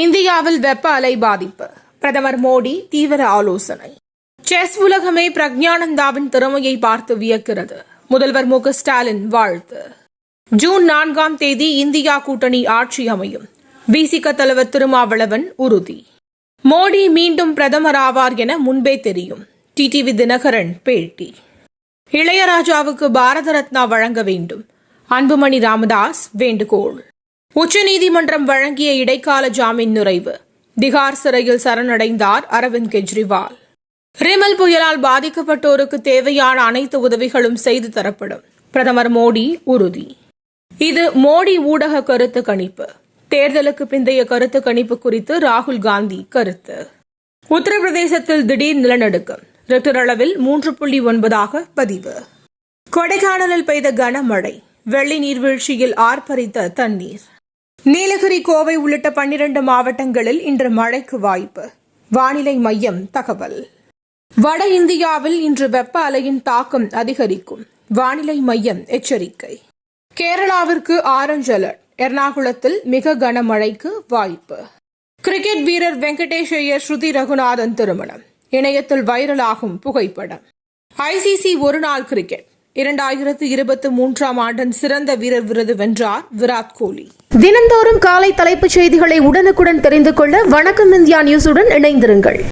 இந்தியாவில் வெப்ப அலை பாதிப்பு, பிரதமர் மோடி தீவிர ஆலோசனை. செஸ் உலகமே பிரக்ஞானந்தாவின் திறமையை பார்த்து வியக்கிறது. முதல்வர் மு க ஸ்டாலின் வாழ்த்து. ஜூன் 4ஆம் தேதி இந்தியா கூட்டணி ஆட்சி அமையும். விசிக தலைவர் திருமாவளவன் உறுதி. மோடி மீண்டும் பிரதமர் ஆவார் என முன்பே தெரியும். டிடிவி தினகரன் பேட்டி. இளையராஜாவுக்கு பாரத ரத்னா வழங்க வேண்டும். அன்புமணி ராமதாஸ் வேண்டுகோள். உச்சநீதிமன்றம் வழங்கிய இடைக்கால ஜாமீன் நிறைவு. திகார் சிறையில் சரணடைந்தார் அரவிந்த் கெஜ்ரிவால். ரிமல் புயலால் பாதிக்கப்பட்டோருக்கு தேவையான அனைத்து உதவிகளும் செய்து தரப்படும். பிரதமர் மோடி உறுதி. இது மோடி ஊடக கருத்து கணிப்பு. தேர்தலுக்கு பிந்தைய கருத்து கணிப்பு குறித்து ராகுல் காந்தி கருத்து. உத்தரப்பிரதேசத்தில் திடீர் நிலநடுக்கம். ரிக்டர் அளவில் 3.9 பதிவு. கொடைக்கானலில் பெய்த கனமழை. வெள்ளி நீர்வீழ்ச்சியில் ஆர்ப்பரித்த தண்ணீர். நீலகிரி, கோவை உள்ளிட்ட 12 மாவட்டங்களில் இன்று மழைக்கு வாய்ப்பு. வானிலை மையம் தகவல். வட இந்தியாவில் இன்று வெப்ப அலையின் தாக்கம் அதிகரிக்கும். வானிலை மையம் எச்சரிக்கை. கேரளாவிற்கு ஆரஞ்ச் அலர்ட். எர்ணாகுளத்தில் மிக கனமழைக்கு வாய்ப்பு. கிரிக்கெட் வீரர் வெங்கடேஷ் ஐயர் ஸ்ருதி ரகுநாதன் திருமணம். இணையத்தில் வைரலாகும் புகைப்படம். ஐசிசி ஒருநாள் கிரிக்கெட் 2023ஆம் ஆண்டின் சிறந்த வீரர் விருது வென்றார் விராட் கோலி. தினந்தோறும் காலை தலைப்புச் செய்திகளை உடனுக்குடன் தெரிந்து கொள்ள வணக்கம் இந்தியா நியூஸுடன் இணைந்திருங்கள்.